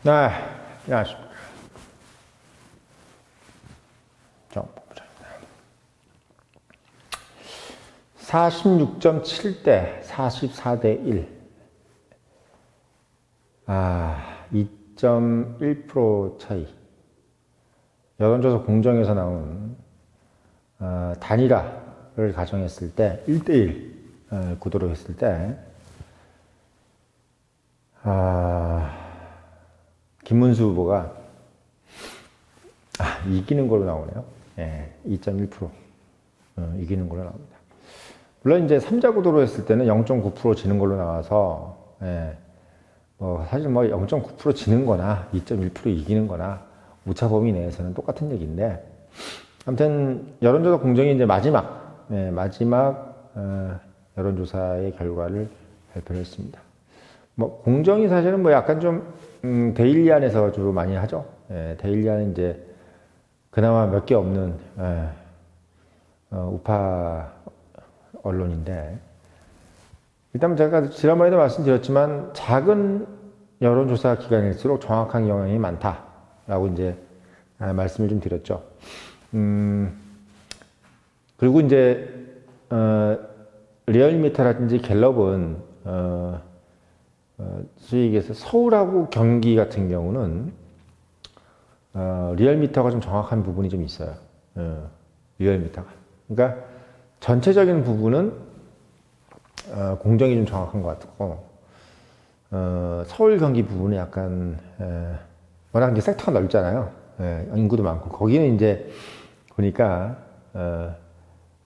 네, 안녕하십니까. 자, 보자. 46.7대 44대 1. 2.1% 차이. 여론조사 공정에서 나온 단일화를 가정했을 때 1대1 구도로 했을 때 김문수 후보가 이기는 걸로 나오네요. 2.1% 이기는 걸로 나옵니다. 물론 이제 3자 구도로 했을 때는 0.9% 지는 걸로 나와서 사실 0.9% 지는 거나 2.1% 이기는 거나 오차 범위 내에서는 똑같은 얘기인데, 아무튼 여론조사 공정이 이제 마지막 여론조사의 결과를 발표를 했습니다. 공정이 사실은 약간 좀 데일리안에서 주로 많이 하죠. 데일리안은 이제 그나마 몇 개 없는 우파 언론인데, 일단 제가 지난번에도 말씀드렸지만 작은 여론조사 기관일수록 정확한 경향이 많다라고 이제 말씀을 좀 드렸죠. 그리고 이제 리얼미터라든지 갤럽은 수익에서 서울하고 경기 같은 경우는 리얼미터가 좀 정확한 부분이 좀 있어요. 리얼미터가. 그러니까 전체적인 부분은 공정이 좀 정확한 것 같고, 서울 경기 부분은 약간 워낙 이제 섹터가 넓잖아요. 인구도 많고 거기는 이제 보니까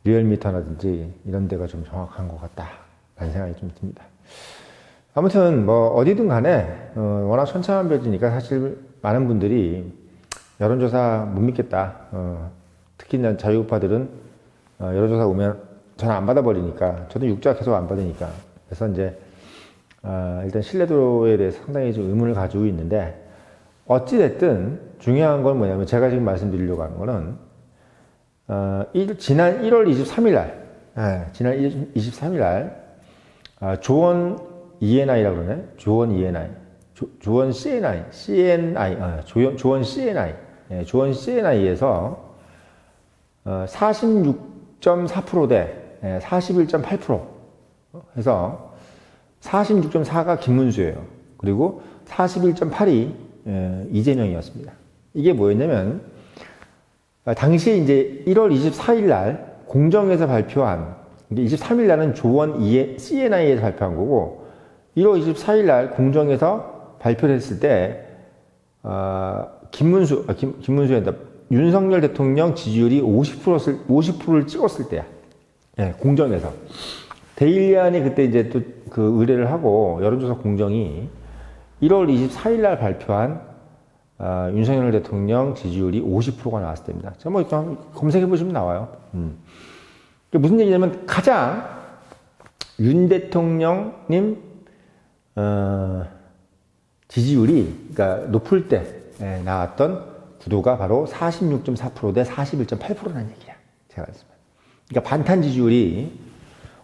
리얼미터라든지 이런 데가 좀 정확한 것 같다라는 생각이 좀 듭니다. 아무튼 어디든 간에 워낙 천차만별이니까 사실 많은 분들이 여론조사 못 믿겠다. 특히 자유우파들은 여론조사 오면 전화 안 받아버리니까, 저도 육자 계속 안 받으니까. 그래서 이제 일단 신뢰도에 대해서 상당히 좀 의문을 가지고 있는데, 어찌됐든 중요한 건 뭐냐면, 제가 지금 말씀드리려고 하는 거는 지난 1월 23일 날 조원 ENI라고 그러네. 조원 ENI, 조원 CNI에서 46.4% 대 41.8% 해서 46.4가 김문수예요. 그리고 41.8이 이재명이었습니다. 이게 뭐였냐면, 당시에 이제 1월 24일 날 공정에서 발표한, 23일 날은 조원 CNI에서 발표한 거고, 1월 24일 날 공정에서 발표를 했을 때, 김문수였다. 윤석열 대통령 지지율이 50%를 찍었을 때야. 공정에서. 데일리안이 그때 이제 또 그 의뢰를 하고, 여론조사 공정이 1월 24일 날 발표한 윤석열 대통령 지지율이 50%가 나왔을 때입니다. 제가 일단 검색해 보시면 나와요. 무슨 얘기냐면, 가장 윤 대통령님 지지율이 그러니까 높을 때 나왔던 구도가 바로 46.4% 대 41.8%라는 얘기야. 제가 했습니다. 그러니까 반탄 지지율이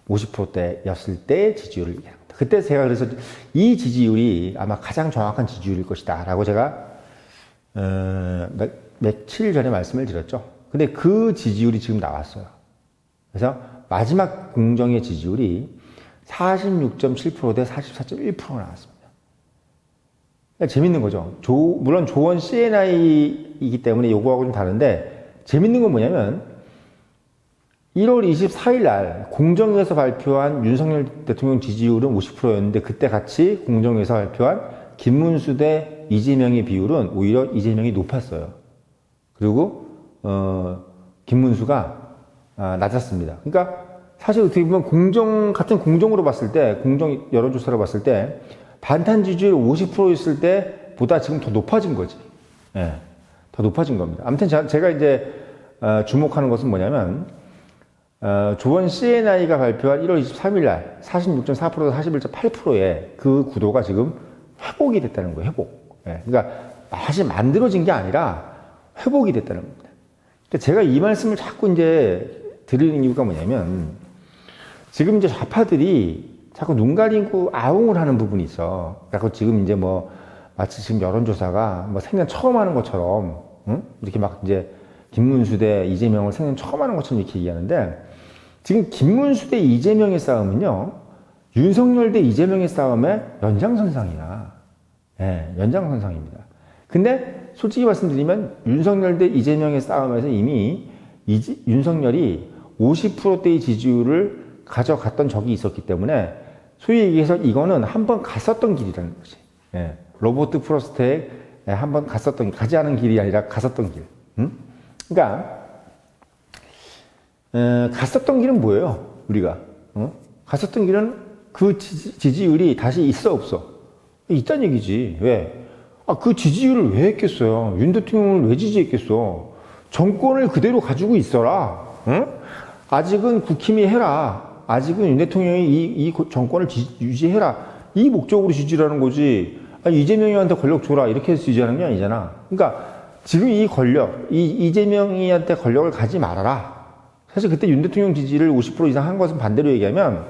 50%대였을 때 지지율을 얘기합니다. 그때 제가 그래서 이 지지율이 아마 가장 정확한 지지율일 것이다 라고 제가 며칠 전에 말씀을 드렸죠. 근데 그 지지율이 지금 나왔어요. 그래서 마지막 공정의 지지율이 46.7% 대 44.1%가 나왔습니다. 그러니까 재밌는 거죠. 물론 조원 CNI이기 때문에 요거하고 좀 다른데, 재밌는 건 뭐냐면 1월 24일 날 공정에서 발표한 윤석열 대통령 지지율은 50%였는데, 그때 같이 공정에서 발표한 김문수 대 이재명의 비율은 오히려 이재명이 높았어요. 그리고 김문수가 낮았습니다. 그러니까 사실 어떻게 보면 같은 공정으로 봤을 때, 공정 여론조사로 봤을 때 반탄 지지율 50%였을 때보다 지금 더 높아진 거지. 더 높아진 겁니다. 아무튼 제가 이제 주목하는 것은 뭐냐면, 조원 CNI가 발표한 1월 23일 날 46.4%에서 41.8%의 그 구도가 지금 회복이 됐다는 거예요. 회복. 그러니까 다시 만들어진 게 아니라 회복이 됐다는 겁니다. 그러니까 제가 이 말씀을 자꾸 이제 드리는 이유가 뭐냐면, 지금 이제 좌파들이 자꾸 눈 가리고 아웅을 하는 부분이 있어. 그래서 지금 이제 마치 지금 여론조사가 뭐 생전 처음 하는 것처럼, 응? 이렇게 막 이제 김문수 대 이재명을 생전 처음 하는 것처럼 이렇게 얘기하는데, 지금 김문수 대 이재명의 싸움은요, 윤석열 대 이재명의 싸움의 연장선상이야. 예, 연장선상입니다. 근데 솔직히 말씀드리면 윤석열 대 이재명의 싸움에서 이미 윤석열이 50%대의 지지율을 가져갔던 적이 있었기 때문에 소위 얘기해서 이거는 한번 갔었던 길이라는 거지. 예, 로버트 프로스트에 한번 가지 않은 길이 아니라 갔었던 길. 응? 그러니까 갔었던 길은 뭐예요? 우리가 갔었던 길은 그 지지율이 다시 있어 없어? 있다는 얘기지. 왜? 그 지지율을 왜 했겠어요? 윤 대통령을 왜 지지했겠어? 정권을 그대로 가지고 있어라. 응? 아직은 국힘이 해라. 아직은 윤 대통령이 이 정권을 유지해라. 이 목적으로 지지라는 거지. 이재명이한테 권력 줘라. 이렇게 해서 지지하는 게 아니잖아. 그러니까 지금 이 권력, 이재명이한테 권력을 가지 말아라. 사실 그때 윤 대통령 지지를 50% 이상 한 것은 반대로 얘기하면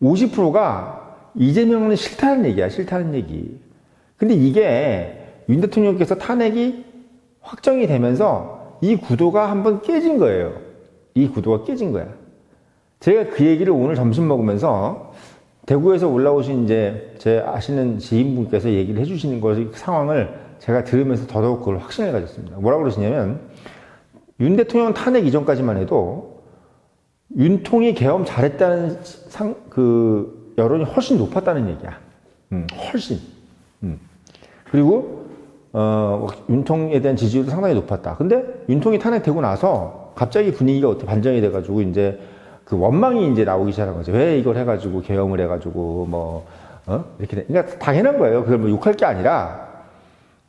50%가 이재명은 싫다는 얘기야. 싫다는 얘기. 근데 이게 윤 대통령께서 탄핵이 확정이 되면서 이 구도가 한번 깨진 거예요. 이 구도가 깨진 거야. 제가 그 얘기를 오늘 점심 먹으면서 대구에서 올라오신 이제 제 아시는 지인분께서 얘기를 해주시는 그 상황을 제가 들으면서 더더욱 그걸 확신을 가졌습니다. 뭐라고 그러시냐면 윤 대통령 탄핵 이전까지만 해도 윤통이 계엄 잘했다는 여론이 훨씬 높았다는 얘기야. 훨씬. 그리고 윤통에 대한 지지율도 상당히 높았다. 근데 윤통이 탄핵되고 나서 갑자기 분위기가 어떻게 반전이 돼가지고 이제 그 원망이 이제 나오기 시작한 거죠. 왜 이걸 해가지고 계엄을 해가지고 이렇게 돼. 그러니까 당연한 거예요. 그걸 뭐 욕할 게 아니라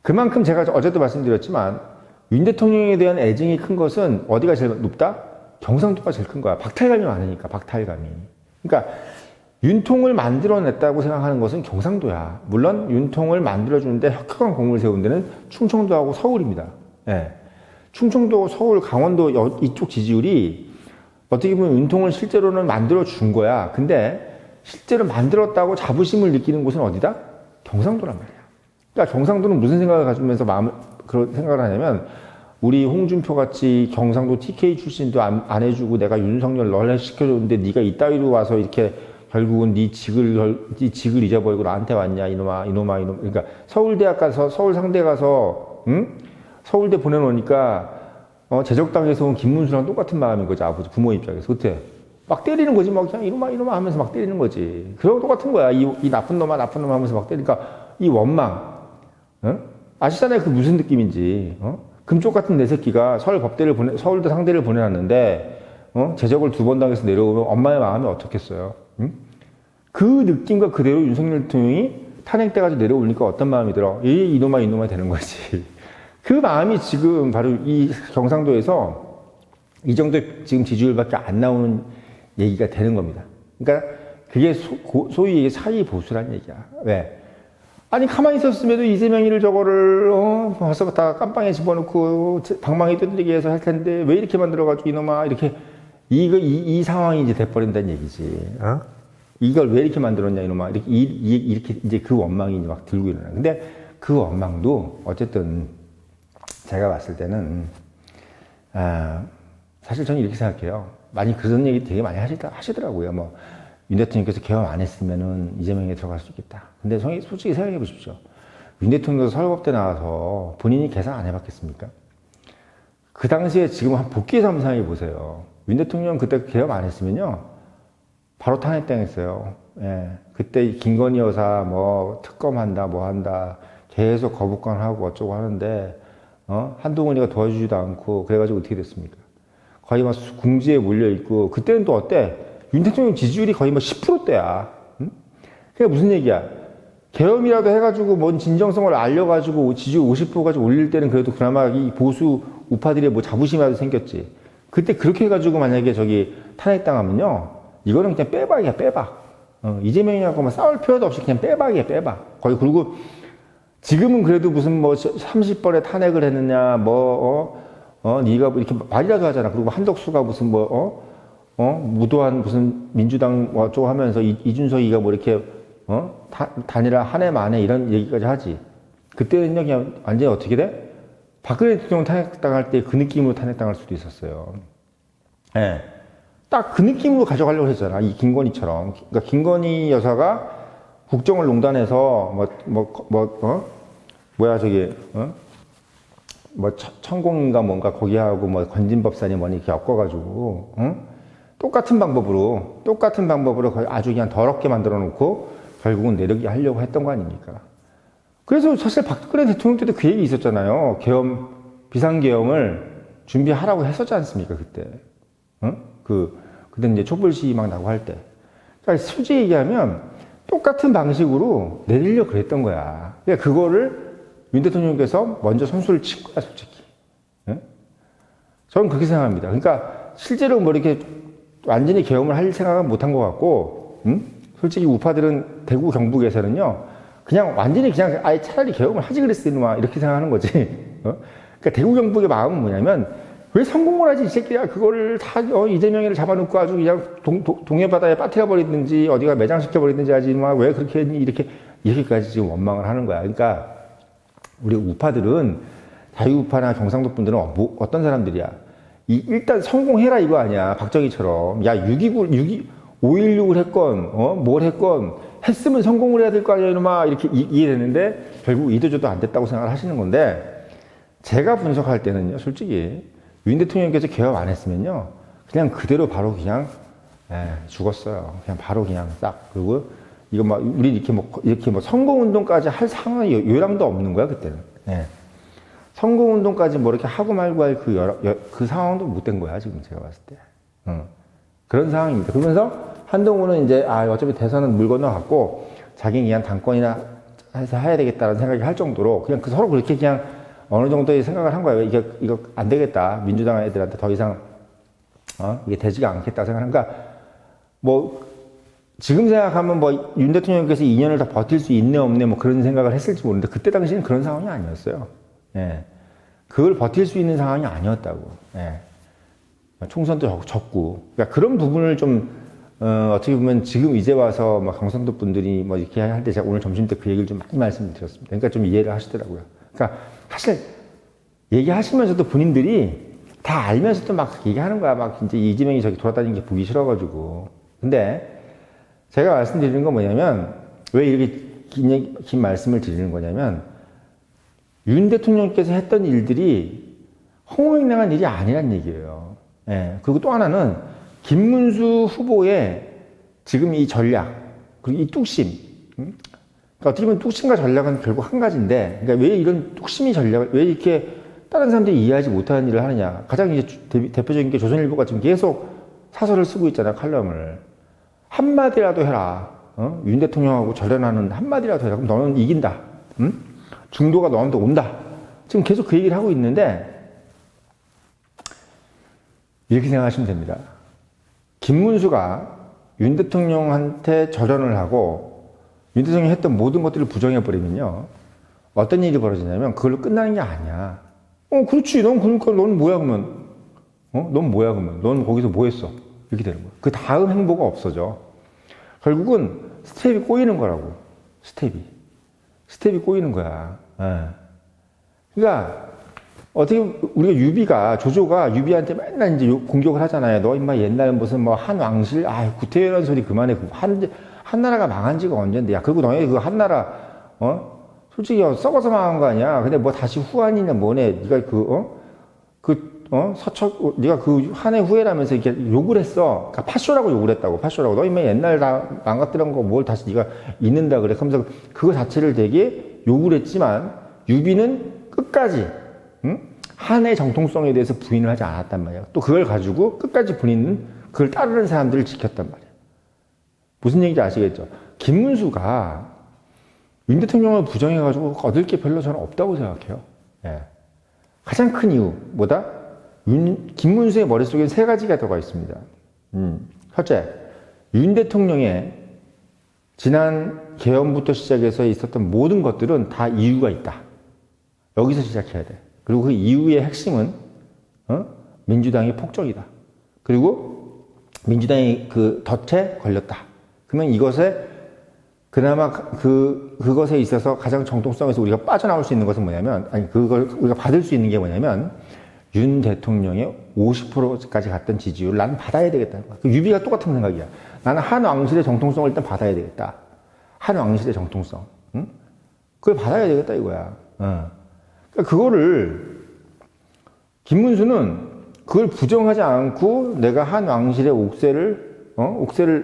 그만큼 제가 어제도 말씀드렸지만 윤 대통령에 대한 애증이 큰 것은 어디가 제일 높다? 경상도가 제일 큰 거야. 박탈감이 많으니까, 박탈감이. 그러니까 윤통을 만들어냈다고 생각하는 것은 경상도야. 물론 윤통을 만들어주는데 혁혁한 공을 세운 데는 충청도하고 서울입니다. 예. 충청도, 서울, 강원도 이쪽 지지율이 어떻게 보면 윤통을 실제로는 만들어준 거야. 근데 실제로 만들었다고 자부심을 느끼는 곳은 어디다? 경상도란 말이야. 그러니까 경상도는 무슨 생각을 가지면서 그런 생각을 하냐면 우리 홍준표 같이 경상도 TK 출신도 안 해주고 내가 윤석열 널 시켜줬는데 네가 이따위로 와서 이렇게 결국은 네 직을 잊어버리고 나한테 왔냐 이놈아. 그러니까 서울대학 가서 서울 상대 가서 서울대 보내놓으니까 제적당에서 온 김문수랑 똑같은 마음인 거지. 아버지 부모 입장에서 그때 막 때리는 거지. 막 그냥 이놈아 하면서 막 때리는 거지. 그런 똑같은 거야. 이 나쁜 놈아 하면서 막 때리니까 이 원망. 아시잖아요. 그 무슨 느낌인지. 금쪽 같은 내 새끼가 서울대 상대를 보내놨는데 제적을 2번 당해서 내려오면 엄마의 마음이 어떻겠어요? 그 느낌과 그대로 윤석열 대통령이 탄핵 때까지 내려오니까 어떤 마음이 들어? 이놈아 되는 거지. 그 마음이 지금 바로 이 경상도에서 이 정도 지금 지지율밖에 안 나오는 얘기가 되는 겁니다. 그러니까 그게 소위 사이 보수란 얘기야. 왜? 아니 가만히 있었음에도 이재명이를 저거를 벌써 다 깜빵에 집어넣고 방망이 두드리게 해서 할 텐데 왜 이렇게 만들어가지고 이놈아 이렇게 이 상황이 이제 돼버린다는 얘기지. 이걸 왜 이렇게 만들었냐 이놈아 이렇게 이제 그 원망이 이제 막 들고 일어나. 근데 그 원망도 어쨌든 제가 봤을 때는 사실 저는 이렇게 생각해요. 많이 그런 얘기 되게 많이 하시더라고요. 뭐 윤 대통령께서 개헌 안 했으면은 이재명에 들어갈 수 있겠다. 근데 솔직히 생각해 보십시오. 윤 대통령도 선거때 나와서 본인이 계산 안 해봤겠습니까? 그 당시에 지금 한 복귀해서 한번 생각해 보세요. 윤 대통령 그때 개헌 안 했으면요. 바로 탄핵당했어요. 예. 그때 김건희 여사 뭐 특검한다 뭐 한다 계속 거부권하고 어쩌고 하는데 한동훈이가 도와주지도 않고 그래가지고 어떻게 됐습니까? 거의 막 궁지에 몰려있고 그때는 또 어때? 윤 대통령 지지율이 거의 뭐 10%대야. 응? 그게 무슨 얘기야? 계엄이라도 해가지고 뭔 진정성을 알려가지고 지지율 50%까지 올릴 때는 그래도 그나마 이 보수 우파들의 뭐 자부심이라도 생겼지. 그때 그렇게 해가지고 만약에 저기 탄핵당하면요. 이거는 그냥 빼박이야, 빼박. 이재명이하고 뭐 싸울 필요도 없이 그냥 빼박이야, 빼박. 거의 그리고 지금은 그래도 무슨 뭐 30번에 탄핵을 했느냐, 네가 뭐 이렇게 말이라도 하잖아. 그리고 한덕수가 무슨 무도한 무슨 민주당 뭐 어쩌고 하면서 이준석이가 뭐 이렇게 단일화 한 해 만에 이런 얘기까지 하지. 그때는요, 그냥 완전히 어떻게 돼? 박근혜 대통령 탄핵당할 때 그 느낌으로 탄핵당할 수도 있었어요. 예. 딱 그 느낌으로 가져가려고 했잖아. 이 김건희처럼. 그러니까 김건희 여사가 국정을 농단해서 천공인가 뭔가 거기하고 뭐 건진법산이 뭐니 이렇게 엮어가지고, 응? 똑같은 방법으로 거의 아주 그냥 더럽게 만들어 놓고 결국은 내리게 하려고 했던 거 아닙니까? 그래서 사실 박근혜 대통령 때도 그 얘기 있었잖아요. 비상계엄을 준비하라고 했었지 않습니까, 그때? 응? 그때 이제 촛불 시위 막 나고 할 때. 그러니까 솔직히 얘기하면 똑같은 방식으로 내리려고 그랬던 거야. 그러니까 그거를 윤 대통령께서 먼저 선수를 친 거야, 솔직히. 응? 저는 그렇게 생각합니다. 그러니까 실제로 뭐 이렇게 완전히 계엄을 할 생각은 못 한 것 같고, 응? 솔직히 우파들은 대구 경북에서는요, 그냥 완전히 그냥 아예 차라리 계엄을 하지 그랬어, 이놈아. 이렇게 생각하는 거지. 그러니까 대구 경북의 마음은 뭐냐면, 왜 성공을 하지, 이 새끼야. 그거를 다, 이재명이를 잡아놓고 아주 그냥 동해바다에 빠뜨려 버리든지, 어디가 매장시켜 버리든지 하지, 왜 그렇게 했니? 이렇게까지 지금 원망을 하는 거야. 그러니까, 우리 우파들은, 자유우파나 경상도 분들은 어떤 사람들이야? 일단 성공해라 이거 아니야. 박정희처럼. 야, 5.16을 했건, 뭘 했건, 했으면 성공을 해야 될 거 아니야, 이놈아. 이렇게 이해되는데, 결국 이도저도 안 됐다고 생각을 하시는 건데, 제가 분석할 때는요, 솔직히, 윤 대통령께서 개업 안 했으면요, 그냥 그대로 바로 그냥, 죽었어요. 그냥 바로 그냥 싹. 그리고, 이거 우리 이렇게 선거운동까지 할 상황이 요량도 없는 거야, 그때는. 선거운동까지 뭐 이렇게 하고 말고 할 그 상황도 못 된 거야, 지금 제가 봤을 때. 그런 상황입니다. 그러면서 한동훈은 이제, 어차피 대선은 물 건너갔고, 자기 그냥 당권이나 해서 해야 되겠다는 생각이 할 정도로, 그냥 서로 그렇게 그냥 어느 정도의 생각을 한 거예요. 이거 안 되겠다. 민주당 애들한테 더 이상, 이게 되지가 않겠다 생각하니까, 지금 생각하면 윤 대통령께서 2년을 더 버틸 수 있네, 없네, 그런 생각을 했을지 모르는데, 그때 당시에는 그런 상황이 아니었어요. 그걸 버틸 수 있는 상황이 아니었다고. 총선도 적고. 그러니까 그런 부분을 좀, 어떻게 보면 지금 이제 와서 경상도 분들이 이렇게 할 때 제가 오늘 점심 때 그 얘기를 좀 많이 말씀을 드렸습니다. 그러니까 좀 이해를 하시더라고요. 그러니까 사실 얘기하시면서도 본인들이 다 알면서도 막 얘기하는 거야. 이제 이재명이 저기 돌아다니는 게 보기 싫어가지고. 근데 제가 말씀드리는 건 뭐냐면, 왜 이렇게 긴 말씀을 드리는 거냐면, 윤 대통령께서 했던 일들이 허무맹랑한 일이 아니란 얘기예요. 그리고 또 하나는 김문수 후보의 지금 이 전략, 그리고 이 뚝심. 그러니까 어떻게 보면 뚝심과 전략은 결국 한 가지인데, 그러니까 왜 이런 뚝심이 전략을, 왜 이렇게 다른 사람들이 이해하지 못하는 일을 하느냐. 가장 이제 대표적인 게 조선일보가 지금 계속 사설을 쓰고 있잖아요, 칼럼을. 한마디라도 해라. 윤 대통령하고 절연하는 한마디라도 해라. 그럼 너는 이긴다. 중도가 너한테 온다. 지금 계속 그 얘기를 하고 있는데, 이렇게 생각하시면 됩니다. 김문수가 윤 대통령한테 절연을 하고, 윤 대통령이 했던 모든 것들을 부정해버리면요, 어떤 일이 벌어지냐면, 그걸로 끝나는 게 아니야. 그렇지. 넌 뭐야, 그러면? 넌 뭐야, 그러면? 넌 거기서 뭐 했어? 이렇게 되는 거야. 그 다음 행보가 없어져. 결국은 스텝이 꼬이는 거라고. 스텝이 꼬이는 거야. 그러니까 어떻게 우리가 조조가 유비한테 맨날 이제 공격을 하잖아요. 너 임마 옛날 무슨 한왕실, 구태여란 소리 그만해. 한나라가 망한 지가 언젠데. 야, 그리고 너네 그 한나라, 솔직히 썩어서 망한 거 아니야. 근데 다시 후한이냐 뭐네. 네가 네가 그 한해 후회라면서 이렇게 욕을 했어. 그러니까 파쇼라고 욕을 했다고. 너 임마 옛날 다 망가뜨린 거 뭘 다시 네가 잊는다 그래. 그러면서 그거 자체를 되게 욕을 했지만, 유비는 끝까지, 한의 정통성에 대해서 부인을 하지 않았단 말이야. 또 그걸 가지고 끝까지 그걸 따르는 사람들을 지켰단 말이야. 무슨 얘기인지 아시겠죠? 김문수가 윤 대통령을 부정해가지고 얻을 게 별로 저는 없다고 생각해요. 가장 큰 이유, 김문수의 머릿속에 세 가지가 들어가 있습니다. 첫째, 윤 대통령의 지난 개헌부터 시작해서 있었던 모든 것들은 다 이유가 있다. 여기서 시작해야 돼. 그리고 그 이유의 핵심은 민주당의 폭정이다. 그리고 민주당이 그 덫에 걸렸다. 그러면 이것에 그나마 그것에 있어서 가장 정통성에서 우리가 빠져나올 수 있는 것은 뭐냐면, 아니, 그걸 우리가 받을 수 있는 게 뭐냐면, 윤 대통령의 50%까지 갔던 지지율을 나는 받아야 되겠다는 거야. 그 유비가 똑같은 생각이야. 나는 한 왕실의 정통성을 일단 받아야 되겠다. 한 왕실의 정통성. 응? 그걸 받아야 되겠다 이거야. 그러니까 그거를, 김문수는 그걸 부정하지 않고 내가 한 왕실의 옥새를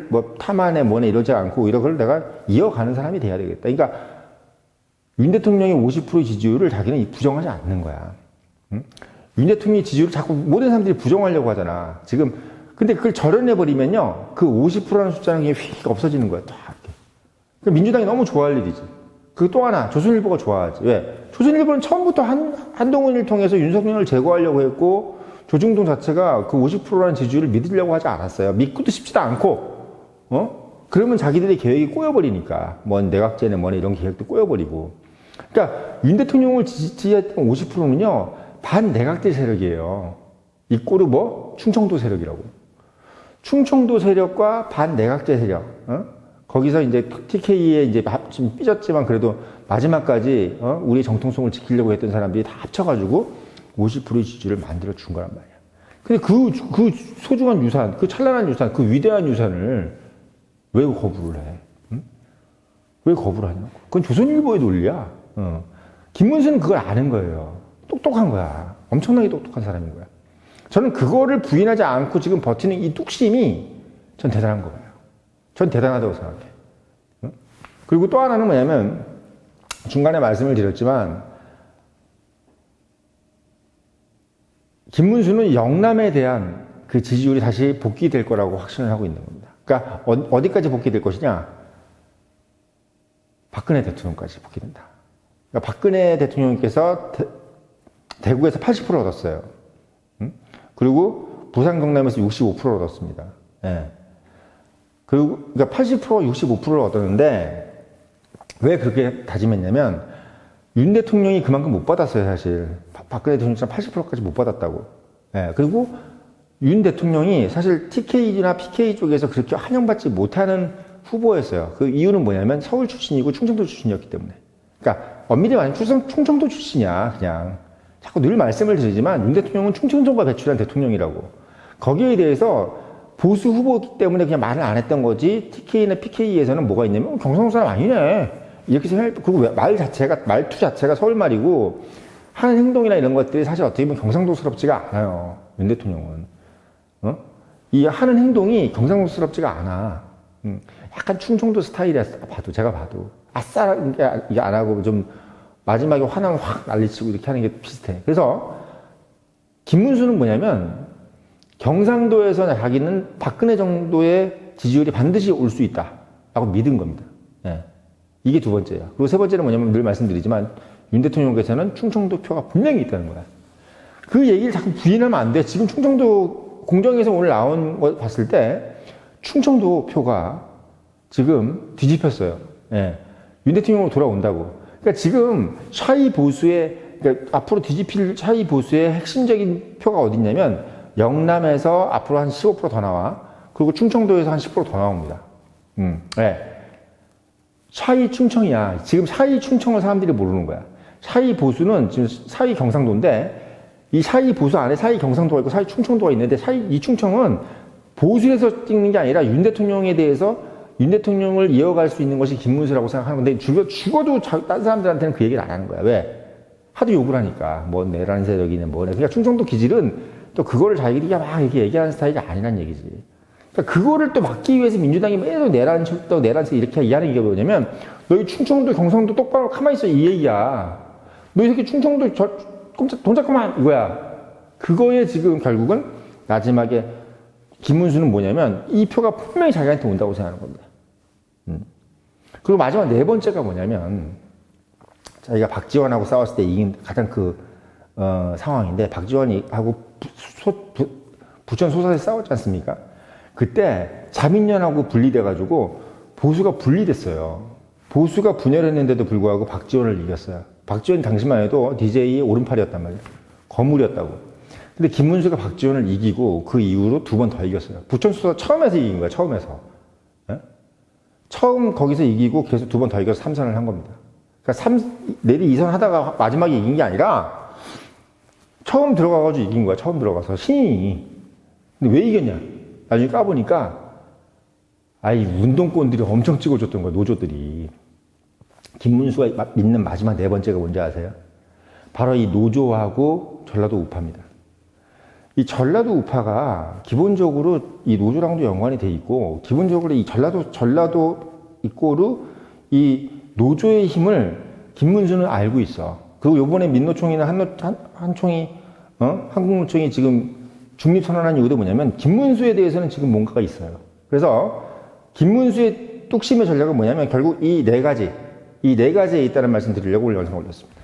뭐 탐하네 뭐네 이러지 않고 오히려 그걸 내가 이어가는 사람이 돼야 되겠다. 그러니까 윤 대통령의 50% 지지율을 자기는 부정하지 않는 거야. 응? 윤 대통령의 지지율을 자꾸 모든 사람들이 부정하려고 하잖아. 지금 근데 그걸 절연해버리면요, 그 50%라는 숫자는 그냥 휙 없어지는 거야. 딱 이렇게. 그러니까 민주당이 너무 좋아할 일이지. 그 또 하나, 조선일보가 좋아하지. 왜? 조선일보는 처음부터 한동훈을 통해서 윤석열을 제거하려고 했고, 조중동 자체가 그 50%라는 지지율을 믿으려고 하지 않았어요. 믿고도 싶지도 않고, 그러면 자기들의 계획이 꼬여버리니까. 뭔 내각제네 뭐네 이런 계획도 꼬여버리고. 그러니까 윤 대통령을 지지했던 50%는요, 반내각제 세력이에요. 이 꼴은 뭐? 충청도 세력이라고. 충청도 세력과 반내각제 세력. 거기서 이제 TK에 이제 좀 삐졌지만 그래도 마지막까지 우리 정통성을 지키려고 했던 사람들이 다 합쳐가지고 50%의 지지를 만들어 준 거란 말이야. 근데 그 소중한 유산, 그 찬란한 유산, 그 위대한 유산을 왜 거부를 해? 응? 왜 거부를 하냐고. 그건 조선일보의 논리야. 김문수는 그걸 아는 거예요. 똑똑한 거야. 엄청나게 똑똑한 사람인 거야. 저는 그거를 부인하지 않고 지금 버티는 이 뚝심이 전 대단한 거예요. 전 대단하다고 생각해. 응? 그리고 또 하나는 뭐냐면, 중간에 말씀을 드렸지만, 김문수는 영남에 대한 그 지지율이 다시 복귀될 거라고 확신을 하고 있는 겁니다. 그러니까 어디까지 복귀될 것이냐? 박근혜 대통령까지 복귀된다. 그러니까 박근혜 대통령께서 대구에서 80% 얻었어요. 그리고 부산 경남에서 65% 얻었습니다. 예. 그리고 그러니까 80% 65%를 얻었는데 왜 그렇게 다짐했냐면 윤 대통령이 그만큼 못 받았어요, 사실. 박근혜 대통령처럼 80%까지 못 받았다고. 예. 그리고 윤 대통령이 사실 TK나 PK 쪽에서 그렇게 환영받지 못하는 후보였어요. 그 이유는 뭐냐면 서울 출신이고 충청도 출신이었기 때문에. 그러니까 엄밀히 말하면 충청도 출신이야, 그냥. 자꾸 늘 말씀을 드리지만 윤 대통령은 충청도가 배출한 대통령이라고. 거기에 대해서 보수 후보이기 때문에 그냥 말을 안 했던 거지, TK나 PK에서는 뭐가 있냐면 경상도 사람 아니네 이렇게 생각해. 그리고 말투 자체가 서울말이고 하는 행동이나 이런 것들이 사실 어떻게 보면 경상도스럽지가 않아요. 윤 대통령은 이 하는 행동이 경상도스럽지가 않아. 약간 충청도 스타일이야. 제가 봐도 아싸 이게 안 하고 좀 마지막에 화난 확 난리치고 이렇게 하는 게 비슷해. 그래서 김문수는 뭐냐면 경상도에서 자기는 박근혜 정도의 지지율이 반드시 올 수 있다라고 믿은 겁니다. 예. 이게 두 번째야. 그리고 세 번째는 뭐냐면 늘 말씀드리지만 윤 대통령께서는 충청도 표가 분명히 있다는 거야. 그 얘기를 자꾸 부인하면 안 돼. 지금 충청도 공정에서 오늘 나온 거 봤을 때 충청도 표가 지금 뒤집혔어요. 예. 윤 대통령으로 돌아온다고. 그러니까 지금 샤이 보수의, 그러니까 앞으로 뒤집힐 샤이 보수의 핵심적인 표가 어디 있냐면 영남에서 앞으로 한 15% 더 나와. 그리고 충청도에서 한 10% 더 나옵니다. 네. 샤이 충청이야. 지금 샤이 충청을 사람들이 모르는 거야. 샤이 보수는 지금 샤이 경상도인데 이 샤이 보수 안에 샤이 경상도가 있고 샤이 충청도가 있는데 이 충청은 보수에서 찍는 게 아니라 윤 대통령에 대해서 윤 대통령을 이어갈 수 있는 것이 김문수라고 생각하는 건데 죽어도 다른 사람들한테는 그 얘기를 안 하는 거야. 왜? 하도 욕을 하니까. 뭐 내란 세력이네 뭐네. 그러니까 충청도 기질은 또 그거를 자기들이 막 이렇게 얘기하는 스타일이 아니란 얘기지. 그러니까 그거를 또 막기 위해서 민주당이 매일 내란 이렇게 얘기하는 게 뭐냐면 너희 충청도 경상도 똑바로 가만히 있어 이 얘기야. 너 이렇게 충청도 동작 그만 이거야. 그거에 지금 결국은 마지막에 김문수는 뭐냐면 이 표가 분명히 자기한테 온다고 생각하는 겁니다. 그리고 마지막 네 번째가 뭐냐면 자기가 박지원하고 싸웠을 때 이긴 가장 상황인데 박지원하고 부천 소사에서 싸웠지 않습니까? 그때 자민련하고 분리돼가지고 보수가 분리됐어요. 보수가 분열했는데도 불구하고 박지원을 이겼어요. 박지원이 당시만 해도 DJ의 오른팔이었단 말이에요. 거물이었다고. 근데 김문수가 박지원을 이기고 그 이후로 두 번 더 이겼어요. 부천 소사 처음에서 이긴 거야, 처음에서. 예? 처음 거기서 이기고 계속 두 번 더 이겨서 3선을 한 겁니다. 그러니까 내리 2선 하다가 마지막에 이긴 게 아니라 처음 들어가가지고 이긴 거야. 처음 들어가서 신인이. 근데 왜 이겼냐? 나중에 까보니까 아이 운동권들이 엄청 찍어줬던 거야. 노조들이. 김문수가 믿는 마지막 네 번째가 뭔지 아세요? 바로 이 노조하고 전라도 우파입니다. 이 전라도 우파가 기본적으로 이 노조랑도 연관이 돼 있고, 기본적으로 이 전라도 이꼬르 이 노조의 힘을 김문수는 알고 있어. 그리고 요번에 민노총이나 한총이, 한국노총이 지금 중립선언한 이유도 뭐냐면, 김문수에 대해서는 지금 뭔가가 있어요. 그래서 김문수의 뚝심의 전략은 뭐냐면, 결국 이 네 가지에 있다는 말씀 드리려고 오늘 영상 올렸습니다.